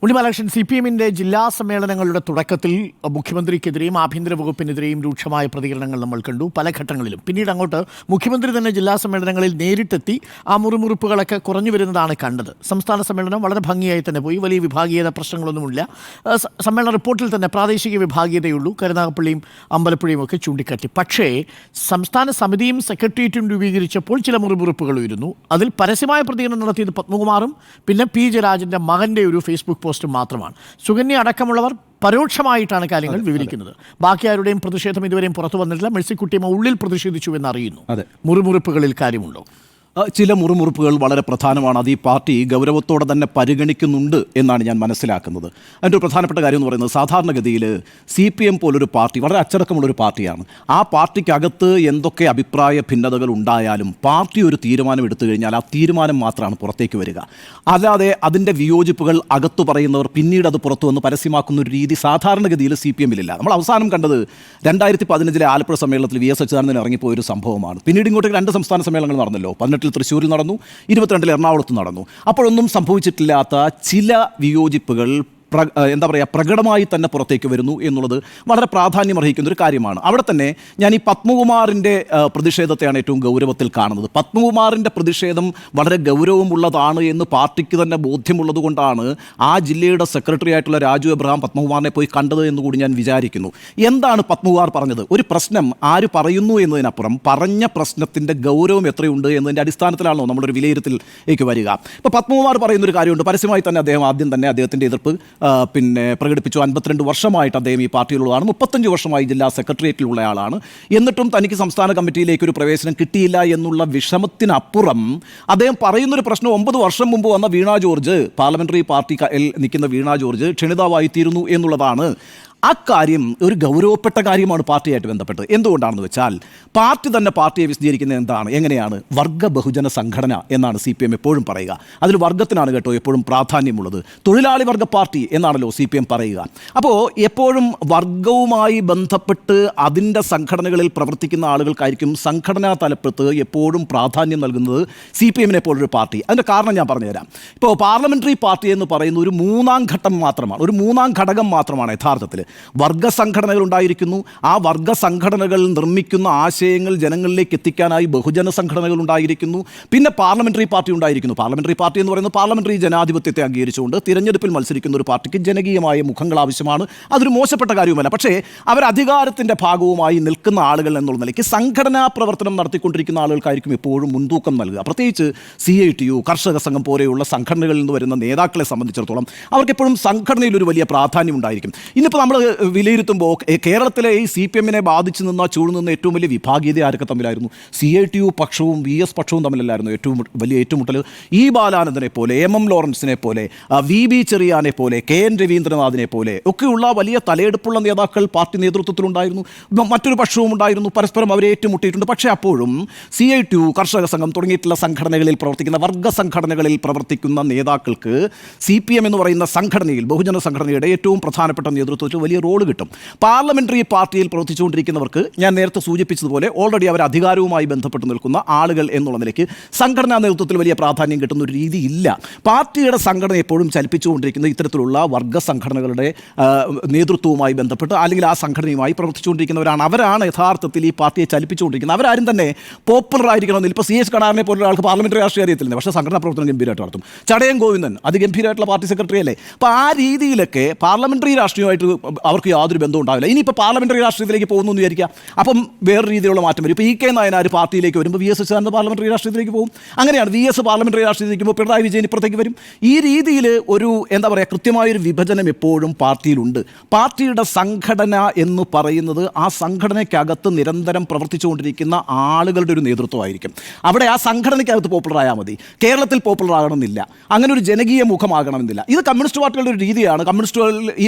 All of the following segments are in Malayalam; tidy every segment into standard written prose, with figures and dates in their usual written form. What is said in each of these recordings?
ഉണ്ണിബാലകൃഷ്ണൻ, CPM-ന്റെ ജില്ലാ സമ്മേളനങ്ങളുടെ തുടക്കത്തിൽ മുഖ്യമന്ത്രിക്കെതിരെയും ആഭ്യന്തര വകുപ്പിനെതിരെയും രൂക്ഷമായ പ്രതികരണങ്ങൾ നമ്മൾ കണ്ടു പല ഘട്ടങ്ങളിലും. പിന്നീട് അങ്ങോട്ട് മുഖ്യമന്ത്രി തന്നെ ജില്ലാ സമ്മേളനങ്ങളിൽ നേരിട്ടെത്തി ആ മുറിമുറിപ്പുകളൊക്കെ കുറഞ്ഞു വരുന്നതാണ് കണ്ടത്. സംസ്ഥാന സമ്മേളനം വളരെ ഭംഗിയായി തന്നെ പോയി, വലിയ വിഭാഗീയത പ്രശ്നങ്ങളൊന്നുമില്ല. സമ്മേളന റിപ്പോർട്ടിൽ തന്നെ പ്രാദേശിക വിഭാഗീയതയുള്ളൂ, കരുനാഗപ്പള്ളിയും അമ്പലപ്പുഴയും ഒക്കെ ചൂണ്ടിക്കാട്ടി. പക്ഷേ സംസ്ഥാന സമിതിയും സെക്രട്ടേറിയറ്റും രൂപീകരിച്ചപ്പോൾ ചില മുറിമുറിപ്പുകൾ ഉയരുന്നു. അതിൽ പരസ്യമായ പ്രതികരണം നടത്തിയത് പത്മകുമാറും പിന്നെ P. ജയരാജൻ്റെ മകൻ്റെ ഒരു ഫേസ്ബുക്ക് പോസ്റ്റ് മാത്രമാണ്. സുകന്യ അടക്കമുള്ളവർ പരോക്ഷമായിട്ടാണ് കാര്യങ്ങൾ വിവരിക്കുന്നത്. ബാക്കി ആരുടെയും പ്രതിഷേധം ഇതുവരെയും പുറത്തു വന്നിട്ടില്ല. മെഴ്സിക്കുട്ടിയമ്മ ഉള്ളിൽ പ്രതിഷേധിച്ചു എന്നറിയുന്നു. മുറിമുറിപ്പുകളിൽ കാര്യമുണ്ടോ? ചില മുറിമുറിപ്പുകൾ വളരെ പ്രധാനമാണ്. അത് ഈ പാർട്ടി ഗൗരവത്തോടെ തന്നെ പരിഗണിക്കുന്നുണ്ട് എന്നാണ് ഞാൻ മനസ്സിലാക്കുന്നത്. അതിൻ്റെ ഒരു പ്രധാനപ്പെട്ട കാര്യം എന്ന് പറയുന്നത്, സാധാരണഗതിയിൽ CPM പോലൊരു പാർട്ടി വളരെ അച്ചടക്കമുള്ളൊരു പാർട്ടിയാണ്. ആ പാർട്ടിക്കകത്ത് എന്തൊക്കെ അഭിപ്രായ ഭിന്നതകൾ ഉണ്ടായാലും പാർട്ടി ഒരു തീരുമാനം എടുത്തു കഴിഞ്ഞാൽ ആ തീരുമാനം മാത്രമാണ് പുറത്തേക്ക് വരിക. അല്ലാതെ അതിൻ്റെ വിയോജിപ്പുകൾ അകത്തു പറയുന്നവർ പിന്നീട് അത് പുറത്തു വന്ന് പരസ്യമാക്കുന്ന ഒരു രീതി സാധാരണഗതിയിൽ CPM-ലില്ല. നമ്മൾ അവസാനം കണ്ടത് 2015 ആലപ്പുഴ സമ്മേളനത്തിൽ VS അച്യുതാനന്ദൻ ഇറങ്ങിപ്പോയൊരു സംഭവമാണ്. പിന്നീട് ഇങ്ങോട്ട് 2 സംസ്ഥാന സമ്മേളനങ്ങൾ നടന്നല്ലോ. 18 തൃശ്ശൂരിൽ നടന്നു, 22 എറണാകുളത്ത് നടന്നു. അപ്പോഴൊന്നും സംഭവിച്ചിട്ടില്ലാത്ത ചില വിയോജിപ്പുകൾ പ്രകടമായി തന്നെ പുറത്തേക്ക് വരുന്നു എന്നുള്ളത് വളരെ പ്രാധാന്യം അർഹിക്കുന്ന ഒരു കാര്യമാണ്. അവിടെ തന്നെ ഞാൻ ഈ പത്മകുമാറിൻ്റെ പ്രതിഷേധത്തെയാണ് ഏറ്റവും ഗൗരവത്തിൽ കാണുന്നത്. പത്മകുമാറിൻ്റെ പ്രതിഷേധം വളരെ ഗൗരവമുള്ളതാണ് എന്ന് പാർട്ടിക്ക് തന്നെ ബോധ്യമുള്ളത് കൊണ്ടാണ് ആ ജില്ലയുടെ സെക്രട്ടറി ആയിട്ടുള്ള രാജു എബ്രഹാം പത്മകുമാറിനെ പോയി കണ്ടത് എന്നുകൂടി ഞാൻ വിചാരിക്കുന്നു. എന്താണ് പത്മകുമാർ പറഞ്ഞത്? ഒരു പ്രശ്നം ആര് പറയുന്നു എന്നതിനപ്പുറം പറഞ്ഞ പ്രശ്നത്തിൻ്റെ ഗൗരവം എത്രയുണ്ട് എന്നതിൻ്റെ അടിസ്ഥാനത്തിലാണോ നമ്മളൊരു വിലയിരുത്തലിലേക്ക് വരിക. ഇപ്പോൾ പത്മകുമാർ പറയുന്നൊരു കാര്യമുണ്ട്. പരസ്യമായി തന്നെ അദ്ദേഹം ആദ്യം തന്നെ അദ്ദേഹത്തിൻ്റെ എതിർപ്പ് പ്രകടിപ്പിച്ചു. 52 വർഷമായിട്ട് അദ്ദേഹം ഈ പാർട്ടിയിലുള്ളതാണ്. 35 വർഷമായി ജില്ലാ സെക്രട്ടേറിയറ്റിലുള്ള ആളാണ്. എന്നിട്ടും തനിക്ക് സംസ്ഥാന കമ്മിറ്റിയിലേക്ക് ഒരു പ്രവേശനം കിട്ടിയില്ല എന്നുള്ള വിഷമത്തിനപ്പുറം അദ്ദേഹം പറയുന്നൊരു പ്രശ്നം 9 വർഷം മുമ്പ് വന്ന വീണ ജോർജ്, പാർലമെൻ്ററി പാർട്ടി നിൽക്കുന്ന വീണ ജോർജ് ക്ഷണിതാവായിത്തീരുന്നു എന്നുള്ളതാണ്. അക്കാര്യം ഒരു ഗൗരവപ്പെട്ട കാര്യമാണ് പാർട്ടിയായിട്ട് ബന്ധപ്പെട്ട്. എന്തുകൊണ്ടാണെന്ന് വെച്ചാൽ പാർട്ടി തന്നെ പാർട്ടിയെ വിശദീകരിക്കുന്നത് എങ്ങനെയാണ്? വർഗ ബഹുജന സംഘടന എന്നാണ് CPM എപ്പോഴും പറയുക. അതിൽ വർഗത്തിനാണ് കേട്ടോ എപ്പോഴും പ്രാധാന്യമുള്ളത്. തൊഴിലാളി വർഗ പാർട്ടി എന്നാണല്ലോ CPM പറയുക. അപ്പോൾ എപ്പോഴും വർഗവുമായി ബന്ധപ്പെട്ട് അതിൻ്റെ സംഘടനകളിൽ പ്രവർത്തിക്കുന്ന ആളുകൾക്കായിരിക്കും സംഘടനാ തലപ്പത്ത് എപ്പോഴും പ്രാധാന്യം നൽകുന്നത് CPM-നെ പോലൊരു പാർട്ടി. അതിൻ്റെ കാരണം ഞാൻ പറഞ്ഞുതരാം. ഇപ്പോൾ പാർലമെൻ്ററി പാർട്ടി എന്ന് പറയുന്ന ഒരു 3-ാം ഘട്ടം മാത്രമാണ്, ഒരു 3-ാം ഘടകം മാത്രമാണ് യഥാർത്ഥത്തിൽ. വർഗസംഘടനകൾ ഉണ്ടായിരിക്കുന്നു. ആ വർഗസംഘടനകൾ നിർമ്മിക്കുന്ന ആശയങ്ങൾ ജനങ്ങളിലേക്ക് എത്തിക്കാനായി ബഹുജന സംഘടനകൾ ഉണ്ടായിരിക്കുന്നു. പിന്നെ പാർലമെൻ്ററി പാർട്ടി ഉണ്ടായിരിക്കുന്നു. പാർലമെൻ്ററി പാർട്ടി എന്ന് പറയുന്നത് പാർലമെൻ്ററി ജനാധിപത്യത്തെ അംഗീകരിച്ചുകൊണ്ട് തിരഞ്ഞെടുപ്പിൽ മത്സരിക്കുന്ന ഒരു പാർട്ടിക്ക് ജനകീയമായ മുഖങ്ങൾ ആവശ്യമാണ്. അതൊരു മോശപ്പെട്ട കാര്യവുമല്ല. പക്ഷേ അവർ അധികാരത്തിൻ്റെ ഭാഗവുമായി നിൽക്കുന്ന ആളുകൾ എന്നുള്ള നിലയ്ക്ക് സംഘടനാ പ്രവർത്തനം നടത്തിക്കൊണ്ടിരിക്കുന്ന ആളുകൾക്കായിരിക്കും എപ്പോഴും മുൻതൂക്കം നൽകുക. പ്രത്യേകിച്ച് CITU, കർഷക സംഘം പോലെയുള്ള സംഘടനകളിൽ നിന്ന് വരുന്ന നേതാക്കളെ സംബന്ധിച്ചിടത്തോളം അവർക്കെപ്പോഴും സംഘടനയിൽ ഒരു വലിയ പ്രാധാന്യം ഉണ്ടായിരിക്കും. ഇന്നിപ്പോൾ നമ്മൾ വിലയിരുത്തുമ്പോൾ കേരളത്തിലെ ഈ CPM-നെ ബാധിച്ചു നിന്ന ചൂട് നിന്ന് ഏറ്റവും വലിയ വിഭാഗീയത ആരൊക്കെ തമ്മിലായിരുന്നു? CITU പക്ഷവും VS പക്ഷവും തമ്മിലല്ലായിരുന്നു ഏറ്റവും വലിയ ഏറ്റുമുട്ടൽ? E. ബാലാനന്ദനെ പോലെ, MM ലോറൻസിനെ പോലെ, VB ചെറിയാനെ പോലെ, KN രവീന്ദ്രനാഥിനെ പോലെ ഒക്കെയുള്ള വലിയ തലയെടുപ്പുള്ള നേതാക്കൾ പാർട്ടി നേതൃത്വത്തിലുണ്ടായിരുന്നു. മറ്റൊരു പക്ഷവും ഉണ്ടായിരുന്നു. പരസ്പരം അവരെ ഏറ്റുമുട്ടിയിട്ടുണ്ട്. പക്ഷേ അപ്പോഴും CITU, കർഷക സംഘം തുടങ്ങിയിട്ടുള്ള സംഘടനകളിൽ പ്രവർത്തിക്കുന്ന വർഗ സംഘടനകളിൽ പ്രവർത്തിക്കുന്ന നേതാക്കൾക്ക് CPM എന്ന് പറയുന്ന സംഘടനയിൽ, ബഹുജന സംഘടനയുടെ ഏറ്റവും പ്രധാനപ്പെട്ട നേതൃത്വത്തിൽ വലിയ റോള് കിട്ടും. പാർലമെൻ്ററി പാർട്ടിയിൽ പ്രവർത്തിച്ചുകൊണ്ടിരിക്കുന്നവർക്ക് ഞാൻ നേരത്തെ സൂചിപ്പിച്ചതുപോലെ ഓൾറെഡി അവർ അധികാരവുമായി ബന്ധപ്പെട്ട് നിൽക്കുന്ന ആളുകൾ എന്നുള്ള നിലയ്ക്ക് സംഘടനാ നേതൃത്വത്തിൽ വലിയ പ്രാധാന്യം കിട്ടുന്ന ഒരു രീതി ഇല്ല. പാർട്ടിയുടെ സംഘടന എപ്പോഴും ചലിപ്പിച്ചുകൊണ്ടിരിക്കുന്ന ഇത്തരത്തിലുള്ള വർഗ സംഘടനകളുടെ നേതൃത്വവുമായി ബന്ധപ്പെട്ട് അല്ലെങ്കിൽ ആ സംഘടനയുമായി പ്രവർത്തിച്ചുകൊണ്ടിരിക്കുന്നവരാണ്. അവരാണ് യഥാർത്ഥത്തിൽ ഈ പാർട്ടിയെ ചലിപ്പിച്ചുകൊണ്ടിരിക്കുന്നത്. അവരാരും തന്നെ പോപ്പുലർ ആയിരിക്കണമെന്നില്ല. ഇപ്പോൾ CS കണാറിനെ പോലുള്ള ആൾക്ക് പാർലമെൻ്ററി രാഷ്ട്രീയ അറിയത്തില്ല, പക്ഷേ സംഘടനാ പ്രവർത്തനം ഗംഭീരമായിട്ട് നടത്തും. ചടയം ഗോവിന്ദൻ അതിഗംഭീരമായിട്ടുള്ള പാർട്ടി സെക്രട്ടറി അല്ലേ? അപ്പോൾ ആ രീതിയിലൊക്കെ പാർലമെൻ്ററി രാഷ്ട്രീയമായിട്ട് അവർക്ക് യാതൊരു ബന്ധവും ഉണ്ടാവില്ല. ഇനിയിപ്പോൾ പാർലമെൻ്ററി രാഷ്ട്രീയത്തിലേക്ക് പോകുന്നു എന്ന് വിചാരിക്കുക, അപ്പം വേറെ രീതിയിലുള്ള മാറ്റം വരും. ഇപ്പോൾ EK നായനാർ പാർട്ടിയിലേക്ക് വരുമ്പോൾ VS അച്യുതാനന്ദൻ പാർലമെൻ്ററി രാഷ്ട്രീയത്തിലേക്ക് പോകും. അങ്ങനെയാണ് VS പാർലമെൻ്ററി രാഷ്ട്രീയത്തിലേക്ക് പോകുമ്പോൾ പിണറായി വിജയൻ ഇപ്പുറത്തേക്ക് വരും. ഈ രീതിയിൽ ഒരു കൃത്യമായൊരു വിഭജനം എപ്പോഴും പാർട്ടിയിലുണ്ട്. പാർട്ടിയുടെ സംഘടന എന്ന് പറയുന്നത് ആ സംഘടനയ്ക്കകത്ത് നിരന്തരം പ്രവർത്തിച്ചുകൊണ്ടിരിക്കുന്ന ആളുകളുടെ ഒരു നേതൃത്വമായിരിക്കും. അവിടെ ആ സംഘടനയ്ക്കകത്ത് പോപ്പുലറായാൽ മതി. കേരളത്തിൽ പോപ്പുലർ ആകണമെന്നില്ല, അങ്ങനെ ഒരു ജനകീയ മുഖമാകണമെന്നില്ല. ഇത് കമ്മ്യൂണിസ്റ്റ് പാർട്ടികളുടെ ഒരു രീതിയാണ്. കമ്മ്യൂണിസ്റ്റുകൾ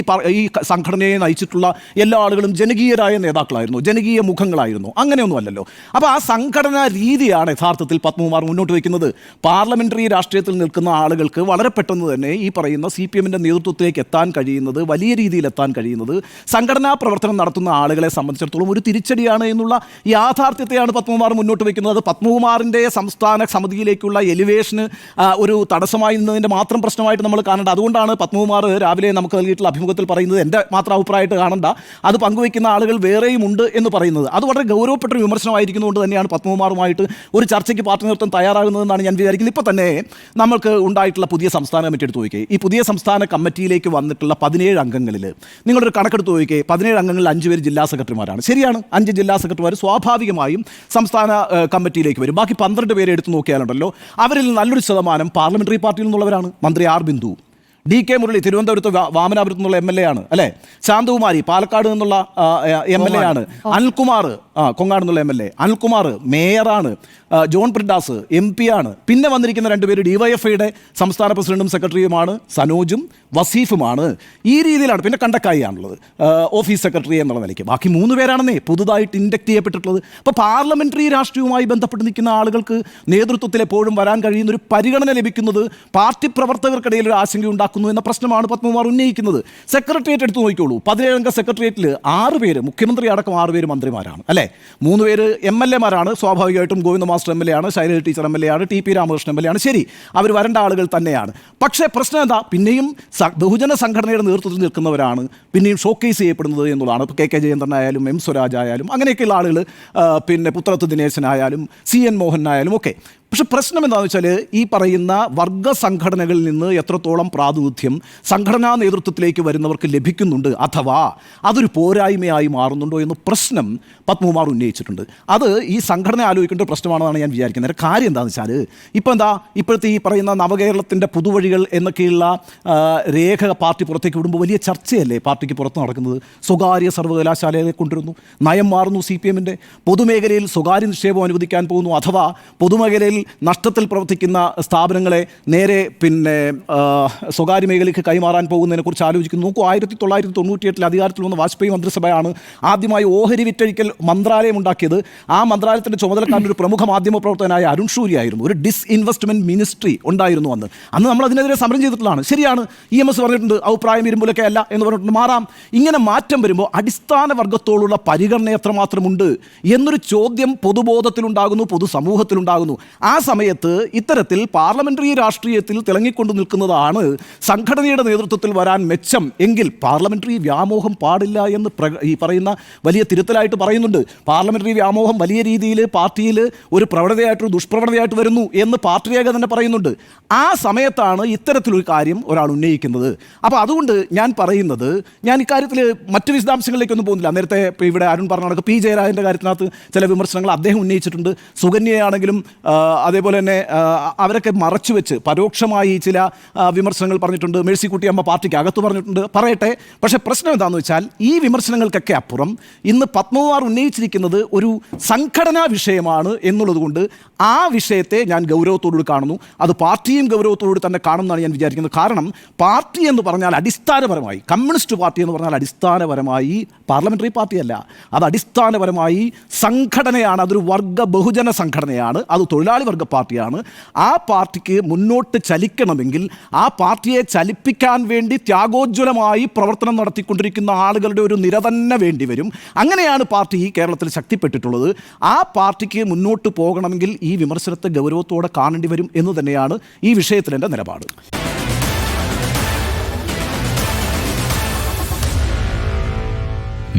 ഈ സംഘടന സംഘടനയെ നയിച്ചിട്ടുള്ള എല്ലാ ആളുകളും ജനകീയരായ നേതാക്കളായിരുന്നു, ജനകീയ മുഖങ്ങളായിരുന്നു. അങ്ങനെയൊന്നും അല്ലല്ലോ. അപ്പോൾ ആ സംഘടനാ രീതിയാണ് യഥാർത്ഥത്തിൽ പത്മകുമാർ മുന്നോട്ട് വയ്ക്കുന്നത്. പാർലമെന്ററി രാഷ്ട്രീയത്തിൽ നിൽക്കുന്ന ആളുകൾക്ക് വളരെ പെട്ടെന്ന് തന്നെ ഈ പറയുന്ന CPM നേതൃത്വത്തിലേക്ക് എത്താൻ കഴിയുന്നത്, വലിയ രീതിയിൽ എത്താൻ കഴിയുന്നത് സംഘടനാ പ്രവർത്തനം നടത്തുന്ന ആളുകളെ സംബന്ധിച്ചിടത്തോളം ഒരു തിരിച്ചടിയാണ് എന്നുള്ള യാഥാർത്ഥ്യത്തെയാണ് പത്മകുമാർ മുന്നോട്ട് വയ്ക്കുന്നത്. പത്മകുമാറിൻ്റെ സംസ്ഥാന സമിതിയിലേക്കുള്ള എലിവേഷന് ഒരു തടസ്സമായി നിന്നതിൻ്റെ മാത്രം പ്രശ്നമായിട്ട് നമ്മൾ കാണേണ്ട. അതുകൊണ്ടാണ് പത്മകുമാർ രാവിലെ നമുക്ക് നൽകിയിട്ടുള്ള അഭിമുഖത്തിൽ പറയുന്നത്, എൻ്റെ മാത്രം അഭിപ്രായമായിട്ട് കാണണ്ട, അത് പങ്കുവയ്ക്കുന്ന ആളുകൾ വേറെയും ഉണ്ട് എന്ന് പറയുന്നത്. അത് വളരെ ഗൗരവപ്പെട്ട ഒരു വിമർശനമായിരിക്കുന്നതുകൊണ്ട് തന്നെയാണ് പത്മകുമാറുമായിട്ട് ഒരു ചർച്ചയ്ക്ക് പാർട്ടി നേതൃത്വം തയ്യാറാകുന്നതെന്നാണ് ഞാൻ വിചാരിക്കുന്നത്. ഇപ്പോൾ തന്നെ നമുക്ക് ഉണ്ടായിട്ടുള്ള പുതിയ സംസ്ഥാന കമ്മിറ്റി എടുത്ത് നോക്കിയേ. ഈ പുതിയ സംസ്ഥാന കമ്മിറ്റിയിലേക്ക് വന്നിട്ടുള്ള 17 അംഗങ്ങളിൽ നിങ്ങളൊരു കണക്കെടുത്ത് നോക്കിയേ. 17 അംഗങ്ങളിൽ 5 പേര് ജില്ലാ സെക്രട്ടറിമാരാണ്. ശരിയാണ്, 5 ജില്ലാ സെക്രട്ടറിമാർ സ്വാഭാവികമായും സംസ്ഥാന കമ്മിറ്റിയിലേക്ക് വരും. ബാക്കി 12 പേരെ എടുത്ത് നോക്കിയാലുണ്ടല്ലോ, അവരിൽ നല്ലൊരു ശതമാനം പാർലമെന്ററി പാർട്ടിയിൽ നിന്നുള്ളവരാണ്. മന്ത്രി ആർ ബിന്ദു, DK മുരളി തിരുവനന്തപുരത്ത് വാമനാപുരത്ത് നിന്നുള്ള MLA ആണ് അല്ലേ, ശാന്തകുമാരി പാലക്കാട് നിന്നുള്ള MLA ആണ്, അനിൽകുമാർ കൊങ്ങാട് നിന്നുള്ള MLA, അനിൽകുമാർ മേയറാണ്, ജോൺ പ്രിഡാസ് MP ആണ്. പിന്നെ വന്നിരിക്കുന്ന 2 പേര് DYFIയുടെ സംസ്ഥാന പ്രസിഡന്റും സെക്രട്ടറിയുമാണ്, സനോജും വസീഫുമാണ്. ഈ രീതിയിലാണ്. പിന്നെ കണ്ടക്കായി ആണുള്ളത് ഓഫീസ് സെക്രട്ടറി എന്നുള്ള നിലയ്ക്ക്. ബാക്കി 3 പേരാണെന്നേ പുതുതായിട്ട് ഇൻഡക്ട് ചെയ്യപ്പെട്ടിട്ടുള്ളത്. അപ്പോൾ പാർലമെന്ററി രാഷ്ട്രീയവുമായി ബന്ധപ്പെട്ട് നിൽക്കുന്ന ആളുകൾക്ക് നേതൃത്വത്തിൽ എപ്പോഴും വരാൻ കഴിയുന്ന ഒരു പരിഗണന ലഭിക്കുന്നത് പാർട്ടി പ്രവർത്തകർക്കിടയിൽ ഒരു ആശങ്കയുണ്ടാക്കുന്നു എന്ന പ്രശ്നമാണ് പത്മകുമാർ ഉന്നയിക്കുന്നത്. സെക്രട്ടേറിയറ്റ് എടുത്തു നോക്കിക്കോളൂ. 17 അംഗ സെക്രട്ടേറിയറ്റിൽ 6 പേര്, മുഖ്യമന്ത്രി അടക്കം 6 പേര് മന്ത്രിമാരാണ് അല്ലേ. 3 പേര് MLA-മാരാണ്. സ്വാഭാവികമായിട്ടും ഗോവിന്ദ മാസ്റ്റർ MLA ആണ്, ശൈലജ ടീച്ചർ MLA ആണ്, TP രാമകൃഷ്ണൻ MLA ആണ്. ശരി, അവർ വരേണ്ട ആളുകൾ തന്നെയാണ്. പക്ഷേ പ്രശ്നം എന്താ, പിന്നെയും ബഹുജന സംഘടനയുടെ നേതൃത്വത്തിൽ നിൽക്കുന്നവരാണ് പിന്നെയും ഷോക്കേസ് ചെയ്യപ്പെടുന്നത് എന്നുള്ളതാണ്. ഇപ്പോൾ KK ജയചന്ദ്രനായാലും M സ്വരാജ് ആയാലും അങ്ങനെയൊക്കെയുള്ള ആളുകൾ, പിന്നെ പുത്രത്ത് ദിനേശനായാലും CN മോഹനായാലും ഒക്കെ. പക്ഷെ പ്രശ്നം എന്താണെന്ന് വെച്ചാൽ, ഈ പറയുന്ന വർഗ സംഘടനകളിൽ നിന്ന് എത്രത്തോളം പ്രാതിനിധ്യം സംഘടനാ നേതൃത്വത്തിലേക്ക് വരുന്നവർക്ക് ലഭിക്കുന്നുണ്ട്, അഥവാ അതൊരു പോരായ്മയായി മാറുന്നുണ്ടോ എന്ന പ്രശ്നം പത്മകുമാർ ഉന്നയിച്ചിട്ടുണ്ട്. അത് ഈ സംഘടന ആലോചിക്കേണ്ട പ്രശ്നമാണെന്നാണ് ഞാൻ വിചാരിക്കുന്നത്. കാര്യം എന്താണെന്ന് വെച്ചാൽ, ഇപ്പോൾ ഇപ്പോഴത്തെ ഈ പറയുന്ന നവകേരളത്തിൻ്റെ പുതുവഴികൾ എന്നൊക്കെയുള്ള രേഖ പാർട്ടി പുറത്തേക്ക് വിടുമ്പോൾ വലിയ ചർച്ചയല്ലേ പാർട്ടിക്ക് പുറത്ത് നടക്കുന്നത്. സ്വകാര്യ സർവകലാശാലയെ കൊണ്ടുവരുന്നു, നയം മാറുന്നു CPM-ൻ്റെ, പൊതുമേഖലയിൽ സ്വകാര്യ നിക്ഷേപം അനുവദിക്കാൻ പോകുന്നു, അഥവാ പൊതുമേഖലയിൽ നഷ്ടത്തിൽ പ്രവർത്തിക്കുന്ന സ്ഥാപനങ്ങളെ നേരെ പിന്നെ സ്വകാര്യ മേഖലയ്ക്ക് കൈമാറാൻ പോകുന്നതിനെക്കുറിച്ച് ആലോചിക്കുന്നു. നോക്കൂ, 1998 അധികാരത്തിൽ വന്ന വാജ്പേയി മന്ത്രിസഭയാണ് ആദ്യമായി ഓഹരി വിറ്റഴിക്കൽ മന്ത്രാലയം ഉണ്ടാക്കിയത്. ആ മന്ത്രാലയത്തിൻ്റെ ചുമതലക്കാരൻ ഒരു പ്രമുഖ മാധ്യമ പ്രവർത്തകനായ അരുൺ ഷൂരി ആയിരുന്നു. ഒരു ഡിസ്ഇൻവെസ്റ്റ്മെൻറ്റ് മിനിസ്ട്രി ഉണ്ടായിരുന്നു അന്ന്. നമ്മൾ അതിനെതിരെ സമരം ചെയ്തിട്ടുള്ളതാണ്. ശരിയാണ്, EMS പറഞ്ഞിട്ടുണ്ട് അഭിപ്രായം ഇരുമ്പിലൊക്കെ അല്ല എന്ന് പറഞ്ഞിട്ടുണ്ട്. മാറാം. ഇങ്ങനെ മാറ്റം വരുമ്പോൾ അടിസ്ഥാന വർഗത്തോടുള്ള പരിഗണന എത്രമാത്രമുണ്ട് എന്നൊരു ചോദ്യം പൊതുബോധത്തിലുണ്ടാകുന്നു, പൊതുസമൂഹത്തിലുണ്ടാകുന്നു. ആ സമയത്ത് ഇത്തരത്തിൽ പാർലമെന്ററി രാഷ്ട്രീയത്തിൽ തിളങ്ങിക്കൊണ്ടു നിൽക്കുന്നതാണ് സംഘടനയുടെ നേതൃത്വത്തിൽ വരാൻ മെച്ചം എങ്കിൽ പാർലമെന്ററി വ്യാമോഹം പാടില്ല എന്ന് ഈ പറയുന്ന വലിയ തിരുത്തലായിട്ട് പറയുന്നുണ്ട്. പാർലമെന്ററി വ്യാമോഹം വലിയ രീതിയിൽ പാർട്ടിയിൽ ഒരു പ്രവണതയായിട്ട്, ഒരു ദുഷ്പ്രവണതയായിട്ട് വരുന്നു എന്ന് പാർട്ടി രേഖ തന്നെ പറയുന്നുണ്ട്. ആ സമയത്താണ് ഇത്തരത്തിലൊരു കാര്യം ഒരാൾ ഉന്നയിക്കുന്നത്. അപ്പോൾ അതുകൊണ്ട് ഞാൻ പറയുന്നത്, ഞാൻ ഇക്കാര്യത്തിൽ മറ്റ് വിശദാംശങ്ങളിലേക്കൊന്നും പോകുന്നില്ല. നേരത്തെ ഇവിടെ അരുൺ പറഞ്ഞ കണക്ക് P ജയരാജൻ്റെ കാര്യത്തിനകത്ത് ചില വിമർശനങ്ങൾ അദ്ദേഹം ഉന്നയിച്ചിട്ടുണ്ട്. സുകന്യയാണെങ്കിലും അതേപോലെ തന്നെ അവരൊക്കെ മറച്ചുവെച്ച് പരോക്ഷമായി ചില വിമർശനങ്ങൾ പറഞ്ഞിട്ടുണ്ട്. മേഴ്സിക്കുട്ടിയമ്മ പാർട്ടിക്ക് അകത്ത് പറഞ്ഞിട്ടുണ്ട്. പറയട്ടെ. പക്ഷേ പ്രശ്നം എന്താണെന്ന് വെച്ചാൽ, ഈ വിമർശനങ്ങൾക്കൊക്കെ അപ്പുറം ഇന്ന് പത്മകുമാർ ഉന്നയിച്ചിരിക്കുന്നത് ഒരു സംഘടനാ വിഷയമാണ് എന്നുള്ളത് കൊണ്ട് ആ വിഷയത്തെ ഞാൻ ഗൗരവത്തോടുകൂടി കാണുന്നു. അത് പാർട്ടിയും ഗൗരവത്തോടുകൂടി തന്നെ കാണുമെന്നാണ് ഞാൻ വിചാരിക്കുന്നത്. കാരണം പാർട്ടി എന്ന് പറഞ്ഞാൽ അടിസ്ഥാനപരമായി, കമ്മ്യൂണിസ്റ്റ് പാർട്ടി എന്ന് പറഞ്ഞാൽ അടിസ്ഥാനപരമായി പാർലമെന്ററി പാർട്ടിയല്ല, അത് അടിസ്ഥാനപരമായി സംഘടനയാണ്. അതൊരു വർഗ ബഹുജന സംഘടനയാണ്. അത് തൊഴിലാളി വർഗ പാർട്ടിയാണ്. ആ പാർട്ടിക്ക് മുന്നോട്ട് ചലിക്കണമെങ്കിൽ ആ പാർട്ടിയെ ചലിപ്പിക്കാൻ വേണ്ടി ത്യാഗോജ്വലമായി പ്രവർത്തനം നടത്തിക്കൊണ്ടിരിക്കുന്ന ആളുകളുടെ ഒരു നിര തന്നെ വേണ്ടി വരും. അങ്ങനെയാണ് പാർട്ടി കേരളത്തിൽ ശക്തിപ്പെട്ടിട്ടുള്ളത്. ആ പാർട്ടിക്ക് മുന്നോട്ട് പോകണമെങ്കിൽ ഈ വിമർശനത്തെ ഗൗരവത്തോടെ കാണേണ്ടി വരും എന്ന് തന്നെയാണ് ഈ വിഷയത്തിൽ എൻ്റെ നിലപാട്.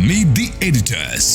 Meet the editors.